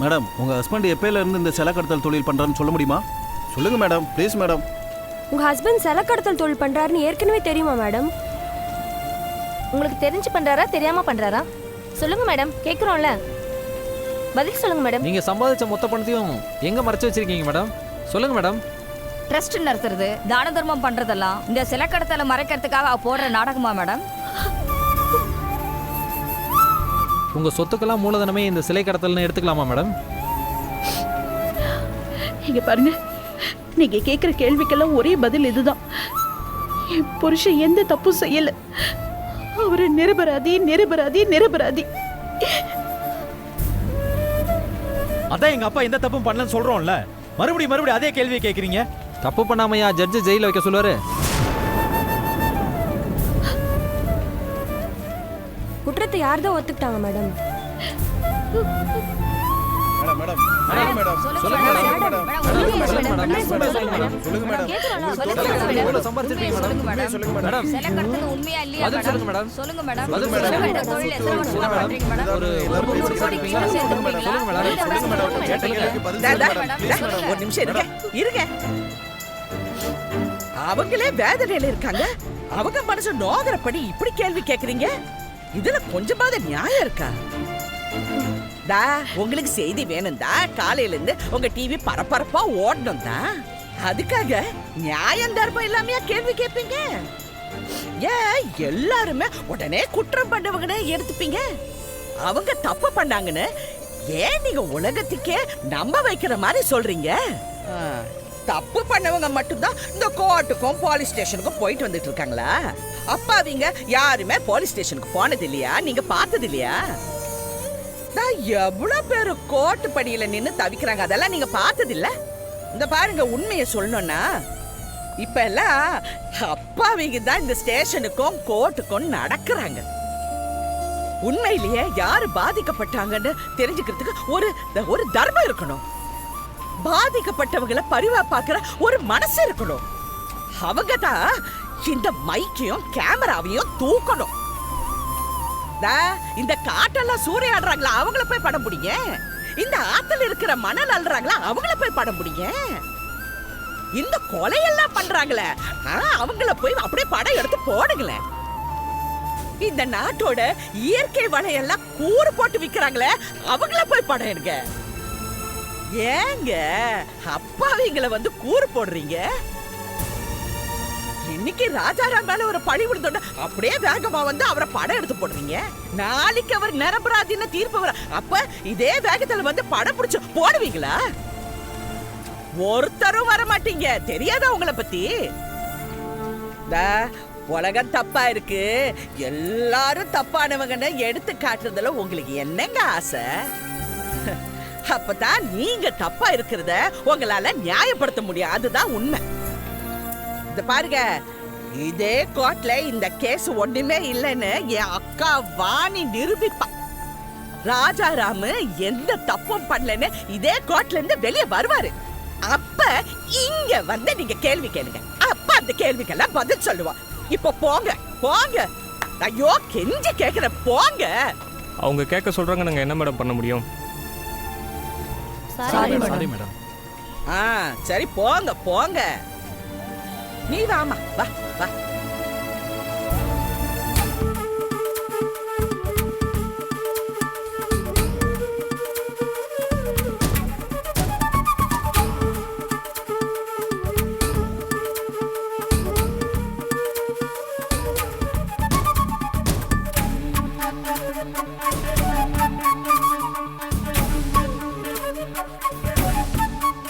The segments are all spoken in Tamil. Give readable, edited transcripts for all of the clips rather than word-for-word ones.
மேடம் உங்கள் ஹஸ்பண்ட் எப்பயில இருந்து இந்த சிலை கடத்தல் தொழில் பண்ணுறான்னு சொல்ல முடியுமா? சொல்லுங்கள் மேடம், ப்ளீஸ் மேடம். உங்கள் ஹஸ்பண்ட் சிலை கடத்தல் தொழில் பண்ணுறாருன்னு ஏற்கனவே தெரியுமா மேடம்? உங்களுக்கு தெரிஞ்சு பண்றாரா தெரியாம பண்றாரா? சொல்லுங்க மேடம், கேக்குறோம்ல. பதில் சொல்லுங்க மேடம். நீங்க சம்பாதிச்ச மொத்த பணத்தையும் எங்க மறைச்சு வச்சிருக்கீங்க மேடம்? சொல்லுங்க மேடம். ட்ரஸ்ட் நடத்துறது, தான தர்மம் பண்றதெல்லாம் இந்த சிலை கடத்தலை மறைக்கிறதுக்காக போடுற நாடகமா மேடம்? உங்க சொத்துக்கெல்லாம் மூலதனமே இந்த சிலை கடத்தல்னு எடுத்துக்கலாமா மேடம்? இங்க பாருங்க, நீங்க கேக்குற கேள்விக்கெல்லாம் ஒரே பதில் இதுதான். என் புருஷன் எந்த தப்பும் செய்யல. அவரு நிரபராதி நிரபராதி நிரபராதி. அதான் எங்க அப்பா எந்த தப்பும் பண்ணலன்னு சொல்றோம்ல, மறுபடியும் அதே கேள்வியை கேக்குறீங்க. தப்பு பண்ணாமையா ஜட்ஜு ஜெயில வைக்க சொல்லுவாரு? குற்றத்தை யார் தான் ஒத்துக்கிட்டாங்க madam? Madam madam madam madam சொல்லுங்க மேடம். சொல்லுங்க மேடம். எவ்வளவு சம்பாதிச்சிருக்கீங்க மேடம்? சொல்லுங்க மேடம். சிலை கடத்தல் உண்மையா இல்லையா பதில் சொல்லுங்க மேடம். சொல்லுங்க மேடம். பதில் சொல்லுங்க சொல்லுங்க மேடம். தொழில் எத்தனை வருஷமா பண்றீங்க மேடம்? ஒரு கோடி கோடிக்கு சொல்லுங்க சேர்த்துருப்பீங்களா? மேடம். சொல்லுங்க மேடம். கேட்ட கேள்விக்கு பதில் சொல்லுங்க மேடம். ஒரு நிமிஷம் இருங்க. அவங்களே வேதனையில இருக்காங்க. அவங்க மனசு நோகிறபடி இப்படி கேள்வி கேக்குறீங்க. இதுல கொஞ்சமாவது நியாயம் இருக்கா? தா உங்களுக்கு செய்தி வேணும் தான், காலையில இருந்து உங்க டிவி பரபரப்பா ஓடணும் தான். அதுக்காக நியாயம் தர்மம் இல்லாமையா கேள்வி கேட்பீங்க? ஏன் எல்லாருமே உடனே குற்றம் பண்ணவங்கன்னு எடுத்துப்பீங்க? அவங்க தப்பு பண்ணாங்கன்னு ஏன் நீங்க உலகத்துக்கே நம்ப வைக்கிற மாதிரி சொல்றீங்க? தப்பு பண்ணவங்க மட்டும்தான் இந்த கோர்ட்டுக்கும் போலீஸ் ஸ்டேஷனுக்கும் போயிட்டு வந்துட்டு இருக்காங்களா? அப்பாவிங்க யாருமே போலீஸ் ஸ்டேஷனுக்கு போனது இல்லையா? நீங்க பார்த்தது இல்லையா? நான் எவ்வளவு பேரு கோர்ட்டு படியில நின்னு தவிக்கிறாங்க, அதெல்லாம் நீங்க பார்த்தது இல்ல? இந்த பாருங்க, உண்மையை சொல்லணும்னா இப்ப எல்லாம் அப்பாவிங்க தான் இந்த ஸ்டேஷனுக்கும் கோர்ட்டுக்கும் நடக்கிறாங்க. உண்மையிலேயே யாரு பாதிக்கப்பட்டாங்கன்னு தெரிஞ்சுக்கிறதுக்கு ஒரு தர்மம் இருக்கணும். பாதிக்கப்பட்டவங்களை பரிவா பார்க்கிற ஒரு மனசு இருக்கணும். அவங்க தான் இந்த மைக்கையும் கேமராவையும் தூக்கணும். இந்த காட்டெல்லாம் சூறையாடுறாங்களா, அவங்கள போய் படம் பிடிங்க. இந்த ஆத்துல இருக்கிற மணல் அள்ளுறாங்களா, அவங்கள போய் படம் பிடிங்க. இந்த கொலையெல்லாம் பண்றாங்களே, அவங்கள போய் அப்படியே படம் எடுத்து போடுங்களேன். இந்த நாட்டோட இயற்கை வளையெல்லாம் கூறு போட்டு விக்கிறாங்களே, அவங்கள போய் படம் எடுங்க. ஏங்க அப்பாவிங்களை வந்து கூறு போடுறீங்க? இன்னைக்கு ராஜாராம் மேல ஒரு பழி விழுந்தோட அப்படியே வேகமா வந்து அவரை படம் எடுத்து போடுறீங்க. நாளைக்கு அவர் நிரபராதின்னு தீர்ப்பு வர, அப்ப இதே வேகத்துல வந்து படம் பிடிச்சு போடுவீங்களா? ஒருத்தரும் வர மாட்டீங்க. தெரியாதா உங்களை பத்தி? உலகம் தப்பா இருக்கு, எல்லாரும் தப்பானவங்கன்னு எடுத்து காட்டுறதுல உங்களுக்கு என்னங்க ஆசை? அப்பதான் நீங்க தப்பா இருக்கிறத உங்களால நியாயப்படுத்த முடியும். அதுதான் உண்மை. இந்த பாருங்க, இதே கோர்ட்ல இந்த கேஸ் ஒண்ணுமே இல்லைன்னு என் அக்கா வாணி நிரூபிப்பா. ராஜாராமு எந்த தப்பும் பண்ணலன்னு இதே கோர்ட்ல இருந்து வெளியே வருவாரு. அப்ப இங்க வந்து நீங்க கேள்வி கேளுங்க. அப்ப அந்த கேள்விக்கெல்லாம் பதில் சொல்லுவா. இப்ப போங்க போங்க. ஐயோ கெஞ்சி கேக்குற, போங்க. அவங்க கேட்க சொல்றாங்க, நாங்க என்ன மேடம் பண்ண முடியும்? Sorry madam. சரி போங்க போங்க. நீ வாமா, வா வா.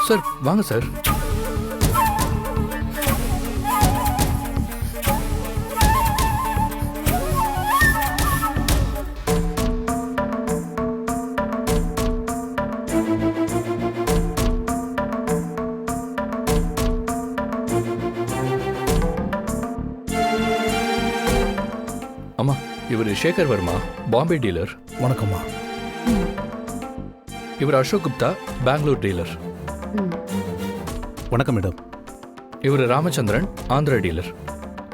சார் வாங்க சார். அம்மா, இவர் சேகர் வர்மா, பாம்பே டீலர். வணக்கம்மா. இவர் அசோக் குப்தா, பெங்களூர் டீலர். வணக்கம் மேடம். இவர் ராமச்சந்திரன், ஆந்திரா டீலர்.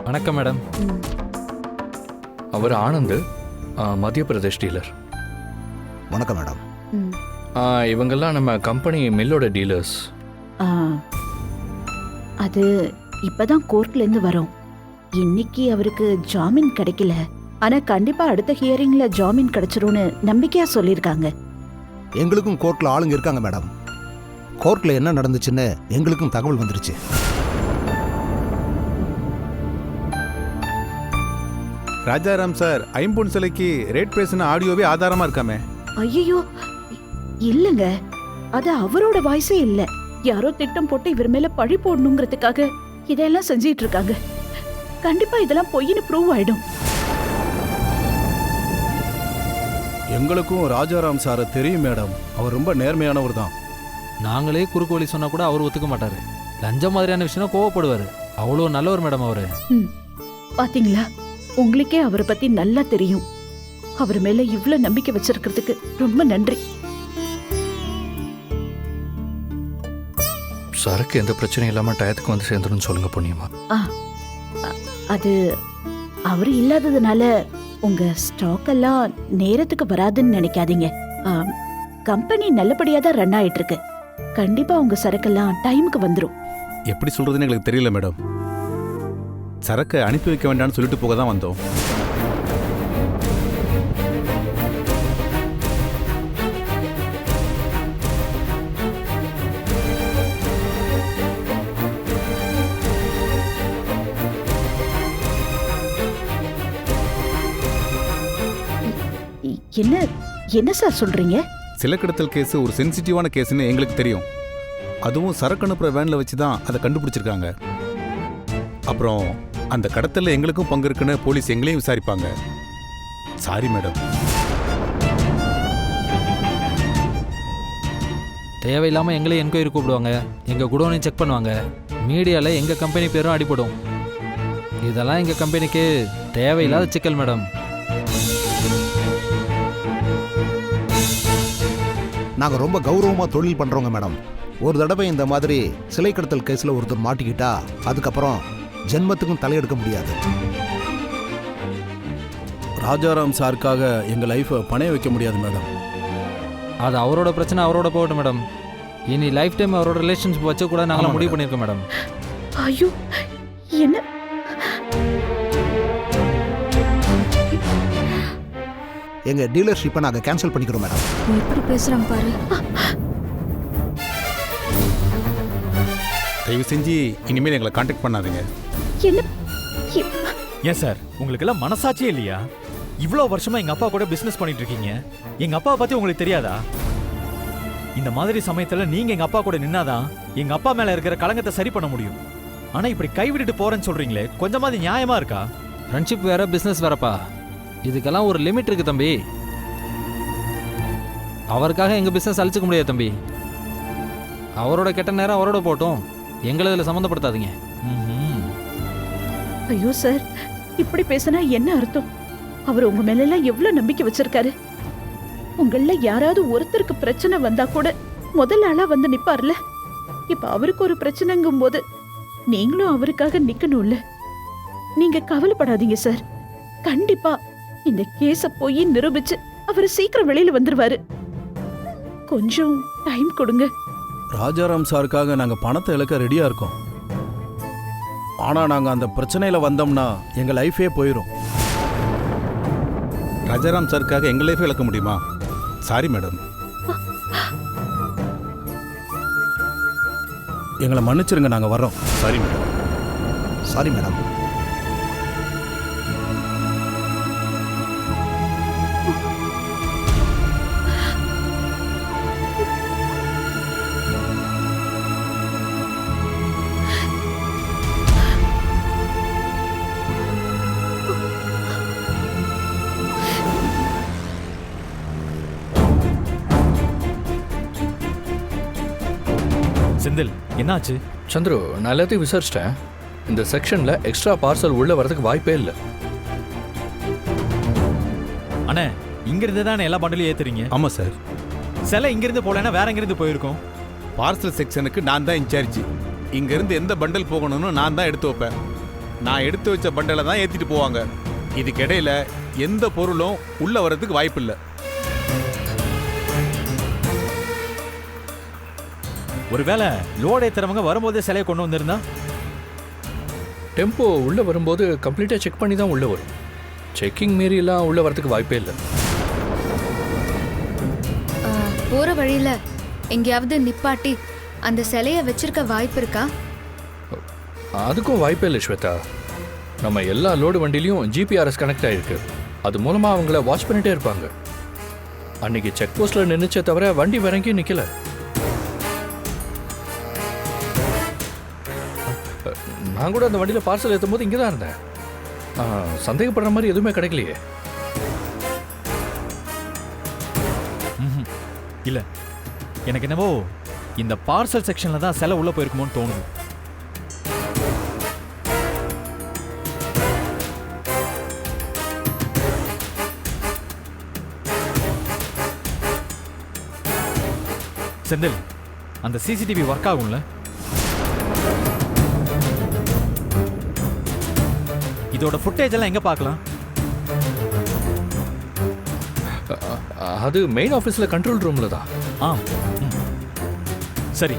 வணக்கம் மேடம். அவர் ஆனந்த், மத்திய பிரதேஷ் டீலர். வணக்கம் மேடம். இவங்கெல்லாம் நம்ம கம்பெனி மில்லோட டீலர்ஸ். ஆ, அது இப்பதான் கோர்ட்ல இருந்து வரோம். இன்னைக்கு அவருக்கு ஜாமீன் கிடைக்கல. ஆனா கண்டிப்பா அடுத்த ஹியரிங்ல ஜாமீன் கிடைச்சிரும்னு நம்பிக்கையா சொல்லியிருக்காங்க. எங்களுக்கும் கோர்ட்ல ஆளுங்க இருக்காங்க மேடம். கோர்ட்ல என்ன நடந்துச்சுன்னு எங்களுக்கும் தகவல் வந்துருச்சு. ராஜாராம் சார் ஐம்பொன் சிலைக்கு ரேட் பேசின ஆடியோவே ஆதாரமா இருக்காமே. ஐயோ இல்லங்க, அது அவரோட வாய்ஸே இல்ல. யாரோ திட்டம் போட்டு இவர் மேல பழி போடணுங்கிறதுக்காக இதெல்லாம் செஞ்சிட்டு இருக்காங்க. கண்டிப்பா இதெல்லாம் பொய்ன்னு ப்ரூவ் ஆயிடும். எங்களுக்கும் ராஜாராம் சாரை தெரியும் மேடம். அவர் ரொம்ப நேர்மையானவர் தான். நாங்களே குறுக்கு வழி சொன்னா கூட அவர் ஒத்துக்க மாட்டாரு. லஞ்சம் மாதிரியான விஷயம் கோவப்படுவாரு. அவ்வளோ நல்லவர் மேடம் அவரு. பாத்தீங்களா, உங்களுக்கே அவரை பத்தி நல்லா தெரியும். அவர் மேல இவ்ளோ நம்பிக்கை வச்சிருக்கிறதுக்கு ரொம்ப நன்றி. சரக்கு எந்த பிரச்சனையும் இல்லாம டயத்துக்கு வந்து சேர்ந்துடும் சொல்லுங்க புண்ணியமா. அது அவர் இல்லாததுனால உங்க ஸ்டாக் எல்லாம் நேரத்துக்கு வராதுன்னு நினைக்காதீங்க. கம்பெனி நல்லபடியா தான் ரன் ஆயிட்டு இருக்கு. கண்டிப்பா உங்க சரக்கெல்லாம் டைமுக்கு வந்துடும். எப்படி சொல்றதுன்னு எங்களுக்கு தெரியல மேடம். சரக்கு அனுப்பி வைக்க வேண்டாம்னு சொல்லிட்டு போக தான் வந்தோம். என்ன என்ன சார் சொல்றீங்க? சிலை கடத்தல் கேஸ் ஒரு சென்சிட்டிவான கேஸ்னு எங்களுக்கு தெரியும். அதுவும் சரக்கு அனுப்புற வேன்ல வச்சு தான் அதை கண்டுபிடிச்சிருக்காங்க. அப்புறம் அந்த கடத்தல்ல எங்களுக்கும் பங்கு இருக்குன்னு போலீஸ் எங்களையும் விசாரிப்பாங்க. Sorry madam. தேவையில்லாம எங்களையும் என்கொயரி கூப்பிடுவாங்க. எங்க குடோனையும் செக் பண்ணுவாங்க. மீடியால எங்க கம்பெனி பேரும் அடிபடும். இதெல்லாம் எங்க கம்பெனிக்கு தேவையில்லாத சிக்கல் மேடம். நாங்க ரொம்ப கௌரவமா தொழில் பண்றோங்க மேடம். ஒரு தடவை இந்த மாதிரி சிலை கடத்தல் கேஸ்ல ஒருத்தர் மாட்டிக்கிட்டா அதுக்கப்புறம் ஜென்மத்துக்கும் தலையெடுக்க முடியாது. ராஜாராம் சாருக்காக எங்க லைஃபை பணைய வைக்க முடியாது மேடம். அது அவரோட பிரச்சனை, அவரோட போகட்டும் மேடம். இனி லைஃப் டைம் அவரோட ரிலேஷன்ஷிப் வச்சு கூட நாங்களாம் முடிவு பண்ணியிருக்கோம் மேடம். ஐயோ என்ன எங்க டீலர்ஷிப்பை நாங்க கேன்சல் பண்ணிக்கிறோம் மேடம். எப்படி பேசுறாங்க பாரு. தயவு செஞ்சு இனிமேல் எங்களை கான்டாக்ட் பண்ணாதீங்க. என்ன ஏன் சார், உங்களுக்கு எல்லாம் மனசாட்சியே இல்லையா? இவ்வளோ வருஷமா எங்க அப்பா கூட பிசினஸ் பண்ணிட்டு இருக்கீங்க. எங்க அப்பாவை பத்தி உங்களுக்கு தெரியாதா? இந்த மாதிரி சமயத்துல நீங்க எங்க அப்பா கூட நின்னாதான் எங்க அப்பா மேல இருக்கிற களங்கத்தை சரி பண்ண முடியும். ஆனா இப்படி கைவிட்டுட்டு போறேன்னு சொல்றீங்களே, கொஞ்சமாவது நியாயமா இருக்கா? ஃப்ரெண்ட்ஷிப் வேற, பிஸ்னஸ் வேறப்பா. இதுக்கெல்லாம் ஒரு லிமிட் இருக்கு தம்பி. அவருக்காக எங்க பிசினஸ் அழிச்சுக்க முடியாது தம்பி. அவரோட கெட்ட நேரம் அவரோட போட்டும், எங்களை இதில் சம்மந்தப்படுத்தாதீங்க. ஐயோ சார், இப்படி பேசினா என்ன அர்த்தம்? அவர் உங்க மேல எல்லாம் எவ்வளவு நம்பிக்கை வச்சிருக்காரு. உங்கள யாராவது ஒருத்தருக்கு பிரச்சனை வந்தா கூட முதல் ஆளா வந்து நிப்பார்ல. இப்ப அவருக்கு ஒரு பிரச்சனைங்கும் போது நீங்களும் அவருக்காக நிக்கணும்ல. நீங்க கவலைப்படாதீங்க சார். கண்டிப்பா இந்த கேஸ போய் நிரூபிச்சு அவர் சீக்கிரம் வெளியில வந்துருவாரு. கொஞ்சம் டைம் கொடுங்க. ராஜாராம் சாருக்காக நாங்க பணத்தை இழக்க ரெடியா இருக்கோம். ஆனா நாங்க அந்த பிரச்சனையில வந்தோம்னா எங்க லைஃபே போயிடும். ராஜாராம் சாருக்காக எங்க லைஃபே இழக்க முடியுமா? Sorry madam. எங்களை மன்னிச்சிருங்க, நாங்க வர்றோம். Sorry madam. Sorry madam. Senthil, என்னாச்சு? சந்துரு, நான் எல்லாத்தையும் விசாரிச்சிட்டேன். இந்த செக்ஷன்ல எக்ஸ்ட்ரா பார்சல் உள்ள வரதுக்கு வாய்ப்பே இல்லை. அண்ணே, இங்கிருந்து தானே எல்லா பண்டலையும் ஏத்துறீங்க? ஆமா சார். சில இங்கிருந்து போலன்னா வேற எங்கிருந்து போயிருக்கோம்? பார்சல் செக்ஷனுக்கு நான் தான் இன்சார்ஜ். இங்க இருந்து எந்த பண்டல் போகணும்னு நான் தான் எடுத்து வைப்பேன். நான் எடுத்து வச்ச பண்டலை தான் ஏத்திட்டு போவாங்க. இதுக்கிடையில எந்த பொருளும் உள்ள வர்றதுக்கு வாய்ப்பு இல்லை. ஒருவேளை லோட் ஏத்துறவங்க வரும்போதே சிலையை கொண்டு வந்திருந்தா? டெம்போ உள்ளே வரும்போது கம்ப்ளீட்டாக செக் பண்ணி தான் உள்ளே வரும். செக்கிங் மீறிலாம் உள்ளே வரதுக்கு வாய்ப்பே இல்லை. போற வழியில எங்கேயாவது நிப்பாட்டி அந்த சிலையை வச்சிருக்க வாய்ப்பு இருக்கா? அதுக்கும் வாய்ப்பே இல்லை ஸ்வேதா. நம்ம எல்லா லோடு வண்டிலையும் ஜிபிஆர்எஸ் கனெக்ட் ஆகிருக்கு. அது மூலமாக அவங்கள வாட்ச் பண்ணிகிட்டே இருப்பாங்க. அன்னைக்கு செக் போஸ்ட்டில் நின்றுச்சே தவிர வண்டி வேற எங்கேயும் நிற்கல. நான் கூட அந்த வண்டியில் பார்சல் ஏற்றும் போது இங்கே தான் இருந்தேன். சந்தேகப்படுற மாதிரி எதுவுமே கிடைக்கலையே. இல்லை, எனக்கு என்னவோ இந்த பார்சல் செக்ஷனில் தான் சிலை உள்ளே போயிருக்குமோன்னு தோணுது. செந்தில், அந்த சிசிடிவி ஒர்க் ஆகும்ல? இதோட ஃபுட்டேஜ் எல்லாம் எங்க பார்க்கலாம்? அது மெயின் ஆஃபீஸில் கண்ட்ரோல் ரூமில் தான். சரி,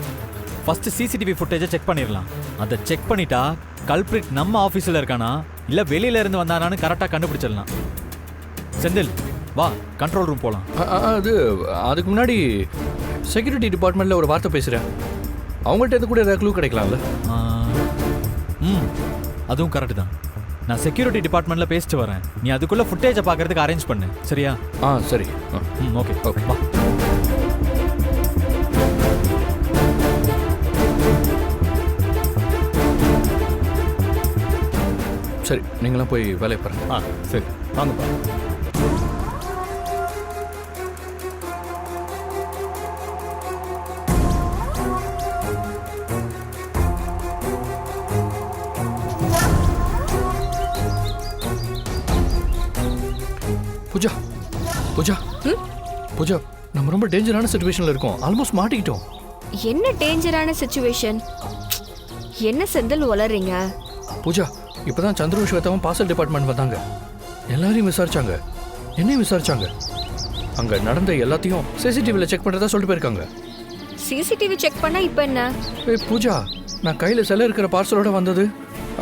ஃபர்ஸ்ட் சிசிடிவி ஃபுட்டேஜை செக் பண்ணிடலாம். அதை செக் பண்ணிட்டா கல்பிரிட் நம்ம ஆஃபீஸில் இருக்கானா இல்லை வெளியில இருந்து வந்தானான்னு கரெக்டாக கண்டுபிடிச்சிடலாம். செந்தில், வா கண்ட்ரோல் ரூம் போகலாம். அதுக்கு முன்னாடி செக்யூரிட்டி டிபார்ட்மெண்ட்டில் ஒரு வார்த்தை பேசுகிறேன். அவங்கள்ட்ட இருந்து கூட ஏதாவது க்ளூ கிடைக்கலாம்ல? அதுவும் கரெக்டு தான். நான் செக்யூரிட்டி டிபார்ட்மெண்ட்டில் பேசிட்டு வரேன். நீ அதுக்குள்ளே ஃபுட்டேஜை பார்க்கறதுக்கு அரேஞ்ச் பண்ணு, சரியா? சரி. ஓகே ஓகே, வா. சரி, நீங்களாம் போய் வேலையை பாருங்க. சரி, வாங்கப்பா. பூஜா, பூஜா, பூஜா, நம்ம ரொம்ப டேஞ்சரான சிச்சுவேஷன்ல இருக்கோம். ஆல்மோஸ்ட் மாட்டிக்கிட்டோம். என்ன டேஞ்சரான சிச்சுவேஷன்? என்ன செந்தில் உளறீங்க? பூஜா, இப்பதான் சந்திர ஸ்வேதாவும் பார்சல் டிபார்ட்மெண்ட் வந்தாங்க. எல்லாரையும் விசாரிச்சாங்க, என்னையும் விசாரிச்சாங்க. அங்க நடந்த எல்லாத்தையும் சிசிடிவில செக் பண்றதா சொல்லிட்டு போயிருக்காங்க. சிசிடிவி செக் பண்ணா இப்ப என்ன? பூஜா, நான் கையில சிலை இருக்கிற பார்சலோட வந்தது.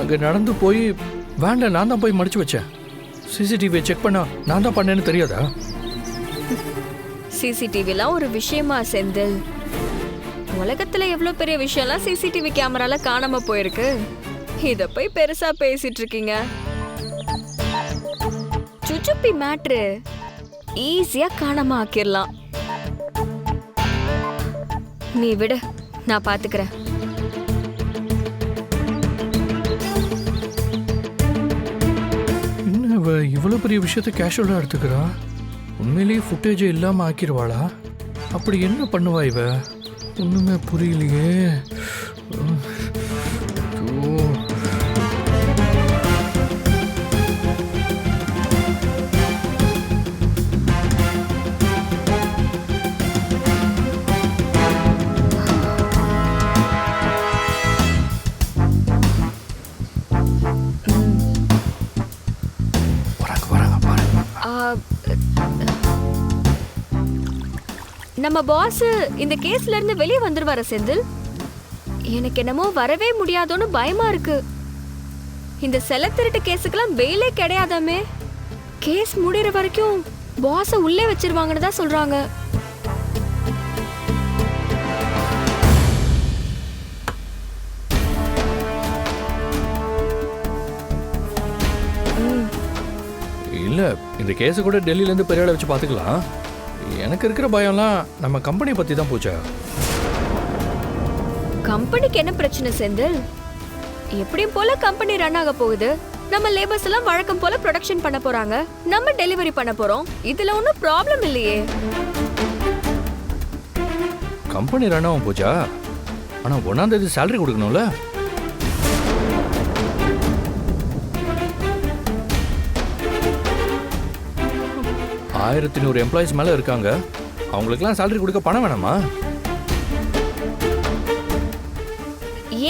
அங்க நடந்து போய் வேன்ல நான் தான் போய் மடிச்சு வச்சேன். சிசிடிவியை செக் பண்ணா நான் தான் பண்ணேன்னு தெரியாதா? சிசிடிவிலாம் ஒரு விஷயமா செந்தில்? உலகத்துல எவ்வளவு பெரிய விஷயம்லாம் சிசிடிவி கேமரால காணாம போயிருக்கு. இத போய் பெருசா பேசிட்டு இருக்கீங்க. சுச்சுப்பி மேட்ரு ஈஸியா காணாம ஆக்கிரலாம். நீ விடு, நான் பாத்துக்கிறேன். இவ்வளவு பெரிய விஷயத்தை கேஷுவலா எடுத்துக்கிறா. உண்மையிலேயே ஃபுட்டேஜ் இல்லாம ஆக்கிடுவாளா? அப்படி என்ன பண்ணுவா இவ? ஒண்ணுமே புரியலையே. நம்ம பாஸ் இந்த கேஸ்ல இருந்து வெளியே வந்துருவார செந்தில்? எனக்கு என்னமோ வரவே முடியாதோன்னு பயமா இருக்கு. இந்த செல திருட்டு கேஸுக்கெல்லாம் பெயிலே கிடையாதாமே. கேஸ் முடிகிற வரைக்கும் பாஸ உள்ளே வச்சிருவாங்கன்னு தான் சொல்றாங்க. இல்ல, இந்த கேஸை கூட டெல்லியில இருந்து பெரிய வச்சு பாத்துக்கலாம். எனக்கு இருக்கிற பயம்லாம் நம்ம கம்பெனி பத்தி தான். பூஜா, கம்பெனிக்கு என்ன பிரச்சனை செந்தில்? எப்படியும் போல கம்பெனி ரன் ஆக போகுது. நம்ம லேபர்ஸ் எல்லாம் வழக்கம் போல ப்ரொடக்ஷன் பண்ண போறாங்க, நம்ம டெலிவரி பண்ண போறோம். இதுல ஒன்றும் ப்ராப்ளம் இல்லையே. கம்பெனி ரன் ஆகும் பூஜா, ஆனா 1ஆம் தேதி சேலரி கொடுக்கணும்ல. $1100 எம்ப்ளாயிஸ் மேல இருக்காங்க. அவங்களுக்குலாம் சேலரி கொடுக்க பணம் வேணாமா?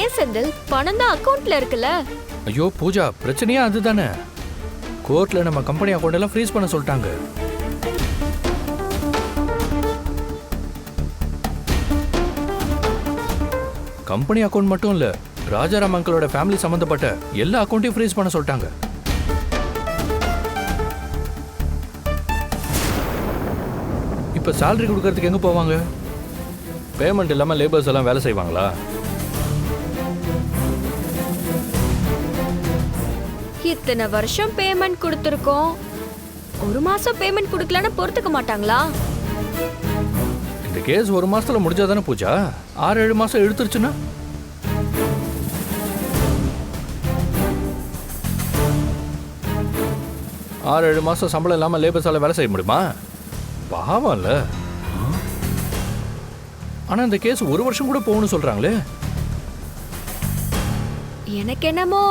ஏன் செந்தில்? பணம் தான் அக்கவுண்ட்ல இருக்குல்ல. ஐயோ பூஜா, பிரச்சனையா அதுதானே. கோர்ட்ல நம்ம கம்பெனி அக்கவுண்ட் எல்லாம் ஃப்ரீஸ் பண்ண சொல்லிட்டாங்க. கம்பெனி அக்கௌண்ட் மட்டும் இல்ல, ராஜாராம் அங்கிளோட ஃபேமிலி சம்பந்தப்பட்ட எல்லா அக்கௌண்ட்டையும் ஃப்ரீஸ் பண்ண சொல்லிட்டாங்க. இப்ப salary கொடுக்கறதுக்கு எங்க போவாங்க? பேமெண்ட் இல்லாம லேபர்ஸ் எல்லாம் வேலை செய்வாங்களா? இத்தனை வருஷம் பேமெண்ட் கொடுத்துருக்கோம், ஒரு மாசம் பேமெண்ட் கொடுக்கலன்னா பொறுத்துக்க மாட்டாங்களா? இந்த கேஸ் ஒரு மாசத்துல முடிஞ்சாதானே பூஜா? 6-7 மாசம் இழுத்துருச்சுன்னா ஆறு 7 மாசம் சம்பளம் இல்லாம லேபர்ஸால வேலை செய்ய முடியுமா? பாவம் இல்ல. ஆனா இந்த கேஸ் 1 வருஷம் கூட போகணும்னு சொல்றாங்களே. எனக்கு என்னமோ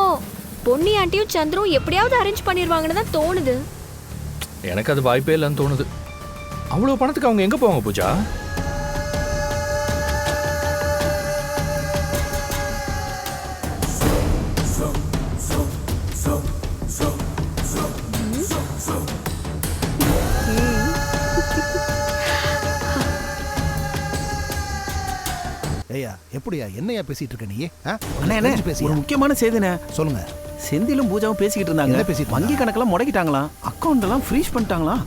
பொன்னி ஆண்டியும் சந்திரும் எப்படியாவது அரேஞ்ச் பண்ணிடுவாங்கன்னு தான் தோணுது. எனக்கு அது வாய்ப்பே இல்லைன்னு தோணுது. அவ்வளவு பணத்துக்கு அவங்க எங்க போவாங்க பூஜா? ஐயா எப்படியா என்னையா பேசிட்டு இருக்க நீ? அண்ணே ஒரு முக்கியமான செய்திண்ணே. சொல்லுங்க. செந்திலும் பூஜாவும் பேசிக்கிட்டு இருந்தாங்க. என்ன பேசிட்டு வங்கி கணக்கெல்லாம் முடக்கிட்டாங்களாம், அக்கௌண்ட் எல்லாம் ஃப்ரீஸ் பண்ணிட்டாங்களாம்.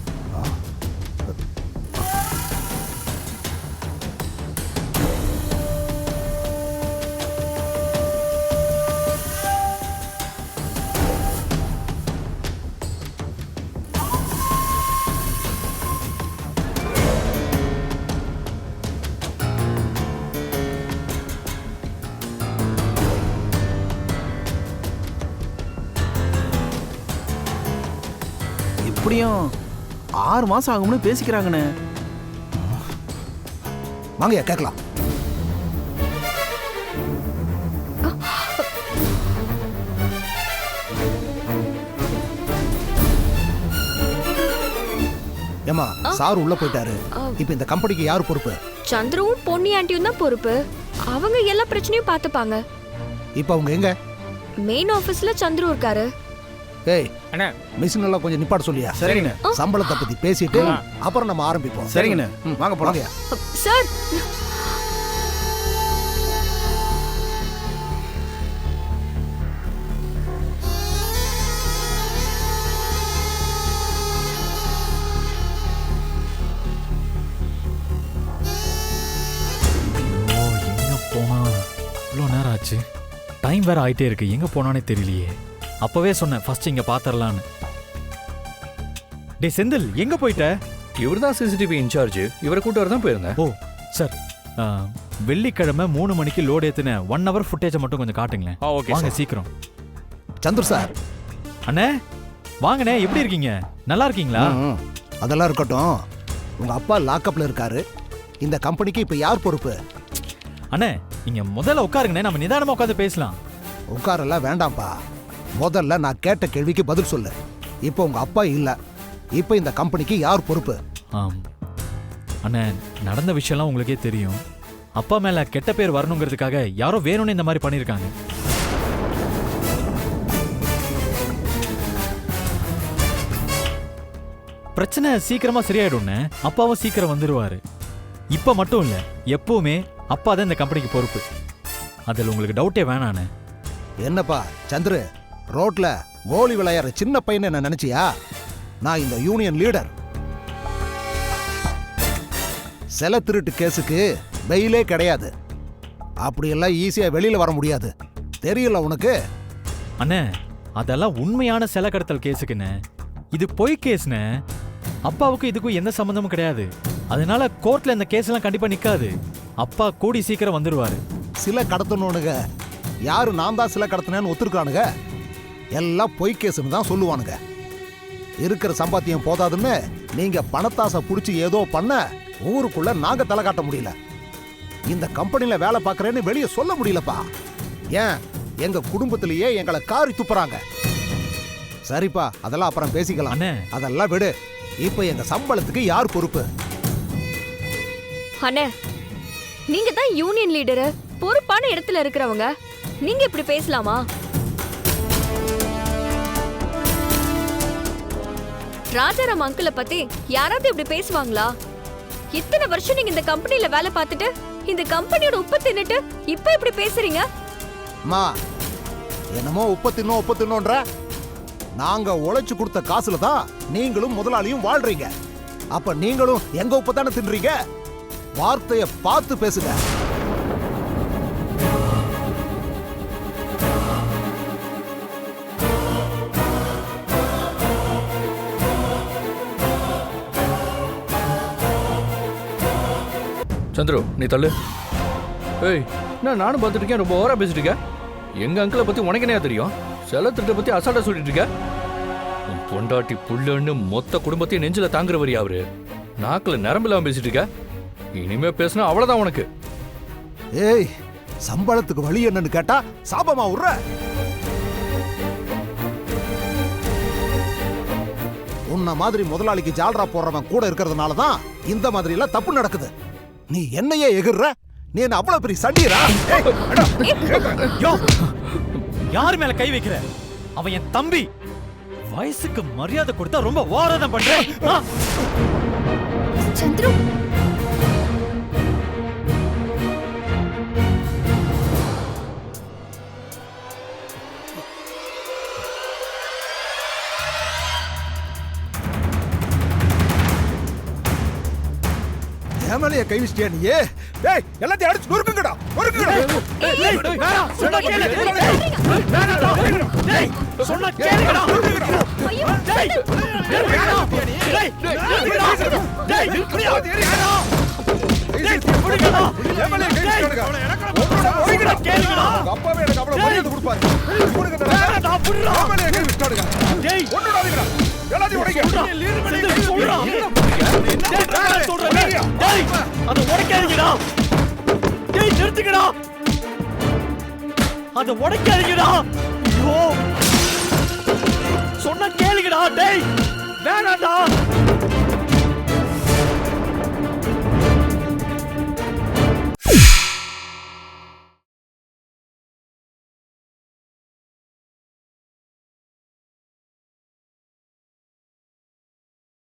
எப்படியும் 6 மாசம் ஆகும்னு பேசிக்கிறாங்கண்ணே. வாங்கயா கேட்கலாம். ஏமா சார் உள்ள போயிட்டாரு. இப்ப இந்த கம்பெனிக்கு யார் பொறுப்பு? சந்திரவும் பொன்னி ஆண்டியும் தான் பொறுப்பு. அவங்க எல்லா பிரச்சனையும் பார்த்துப்பாங்க. இப்ப அவங்க எங்க? மெயின் ஆபீஸ்ல சந்திரு இருக்காரு. ஏய் அண்ணா மிஷின் எல்லாம் கொஞ்சம் நிப்பாட்ட சொல்லியா? சரிங்கண்ணே. சம்பளத்தை பத்தி பேசிட்டு அப்புறம் நம்ம ஆரம்பிப்போம். சரிங்கண்ணே, வாங்க போலாம். சார் எங்க போனா? இவ்வளோ நேரம் ஆச்சு, டைம் வேற ஆயிட்டே இருக்கு, எங்க போனானே தெரியலையே. அப்பவே சொன்னேன் ஃபர்ஸ்ட் இங்க பாத்திரலான்னு. டே செந்தில் எங்க போயிட்ட? இவர் தான் சிசிடிவி இன்சார்ஜ். இவரை கூட்டு வர தான் போயிருந்தேன். ஓ சார், வெள்ளிக்கிழமை 3 மணிக்கு லோடு ஏத்துன 1 hour ஃபுட்டேஜை மட்டும் கொஞ்சம் காட்டுங்களேன். வாங்க சீக்கிரம். சந்திர சார். அண்ணே வாங்கண்ணே, எப்படி இருக்கீங்க? நல்லா இருக்கீங்களா? அதெல்லாம் இருக்கட்டும். உங்க அப்பா லாக்அப்ல இருக்காரு. இந்த கம்பெனிக்கு இப்ப யார் பொறுப்பு? அண்ணே நீங்க முதல்ல உட்காருங்கண்ணே, நம்ம நிதானமா உட்காந்து பேசலாம். உட்காரெல்லாம் வேண்டாம்ப்பா. முதல்ல நான் கேட்ட கேள்விக்கு பதில் சொல்லு. இப்போ உங்க அப்பா இல்ல, இப்போ இந்த கம்பெனிக்கு யார் பொறுப்பு? அண்ணே நடந்த விஷயம்லாம் உங்களுக்கே தெரியும். அப்பா மேல கெட்ட பேர் வரணுங்கிறதுக்காக யாரோ வேணும்னு இந்த மாதிரி பண்ணிருக்காங்க. பிரச்சனை சீக்கிரமா சரியாயிடும்னு அப்பாவும் சீக்கிரம் வந்துருவாரு. இப்ப மட்டும் இல்ல, எப்பவுமே அப்பா தான் இந்த கம்பெனிக்கு பொறுப்பு. அதுல உங்களுக்கு டவுட்டே வேணானே. என்னப்பா சந்திரு, ரோட்ல கோலி விளையாடுற சின்ன பையன் என்ன நினைச்சியா? நான் இந்த யூனியன் லீடர். சில திருட்டு கேஸுக்கு பெயிலே கிடையாது. அப்படியெல்லாம் ஈஸியா வெளியில வர முடியாது, தெரியல உனக்கு? அண்ணே அதெல்லாம் உண்மையான சிலை கடத்தல் கேஸுக்குன்னு, இது பொய் கேஸ்னு. அப்பாவுக்கு இதுக்கும் எந்த சம்பந்தமும் கிடையாது. அதனால கோர்ட்ல இந்த கேஸ் எல்லாம் கண்டிப்பா நிக்காது. அப்பா கூடி சீக்கிரம் வந்துருவாரு. சில கடத்தணுனுங்க யாரு நான் தான் சில கடத்தினேன்னு ஒத்துருக்கானுங்க. எல்லாம் பொய் கேஸ்ன்னு தான் சொல்லுவானுங்க. இருக்கிற சம்பாத்தியம் போதாதுன்னு நீங்க பணத்தாசை புடிச்சு ஏதோ பண்ண ஊருக்குள்ள நாங்க தலை காட்ட முடியல. இந்த கம்பெனில வேலை பார்க்கறேன்னு வெளியே சொல்ல முடியலப்பா. ஏன் எங்க குடும்பத்திலேயே எங்களை காரி துப்புறாங்க. சரிப்பா, அதெல்லாம் அப்புறம் பேசிக்கலாம். அதெல்லாம் விடு. இப்ப எங்க சம்பளத்துக்கு யார் பொறுப்பு? அண்ணே நீங்க தான் யூனியன் லீடரு, பொறுப்பான இடத்துல இருக்கிறவங்க. நீங்க இப்படி பேசலாமா? ராஜாராம் அங்கிளை பத்தி யாராவது இப்படி பேசுவாங்களா? இத்தனை வருஷம் நீங்க இந்த கம்பெனில வேலை பார்த்துட்டு இந்த கம்பெனியோட உப்பு தின்னுட்டு இப்ப இப்படி பேசுறீங்க? அம்மா என்னமோ உப்பு தின்னோன்ற நாங்க உழைச்சு கொடுத்த காசுல தான் நீங்களும் முதலாளியும் வாழ்றீங்க. அப்ப நீங்களும் எங்க உப்பு தானே தின்றீங்க? வார்த்தைய பார்த்து பேசுங்க. சந்துரு நீ தள்ளு. ஏய் நான் நானும் பார்த்துட்டு இருக்கேன், ரொம்ப ஓவரா பேசிட்டு இருக்க. எங்க அங்கிளை பத்தி உனக்கு என்ன தெரியும்? செலத்திட்ட பத்தி அசால்ட்டா சொல்லிட்டு இருக்க. உன் பொண்டாட்டி புள்ளன்னு மொத்த குடும்பத்தையும் நெஞ்சில தாங்குறவரியா அவரு? நாக்குல நரம்பில்லாம பேசிட்டு இருக்க. இனிமே பேசினா அவ்வளவுதான் உனக்கு. ஏய் சம்பளத்துக்கு வழி என்னன்னு கேட்டா சாபமா விடுற. உன்ன மாதிரி முதலாளிக்கு ஜால்ரா போடுறவன் கூட இருக்கிறதுனால தான் இந்த மாதிரி எல்லாம் தப்பு நடக்குது. நீ என்னையே எகிர்ற? நீ என்ன அவ்வளவு பெரிய சண்டீரா? யார் மேல கை வைக்கிற? அவன் என் தம்பி. வயசுக்கு மரியாதை கொடுத்தா ரொம்ப ஓவராதான் பண்றேன். சந்துரு ஏமலைய கை வச்சிட்டியா நீ? டேய் எல்லாத்தையும் அடிச்சு நொறுக்குங்கடா, நொறுக்குங்கடா. சொன்னா கேளுங்கடா. டேய் சொன்னா கேளுங்கடா. ஐயோ டேய் ஏமலைய கை வச்சிட்டானுங்க. கேளுங்கடா. அப்பாவே எனக்கு அவ்வளவு மரியாதை கொடுப்பாரு. ஏமலைய கை வச்சிட்டானுங்க. டேய் ஒண்ணுடாதீங்கடா. எல்லாத்தையும் உடைங்க. அதை உடைக்காதீங்கடா. டேய் நிறுத்துங்கடா. அதை உடைக்காதீங்கடா. ஐயோ சொன்னா கேளுங்கடா. டேய் வேணாடா.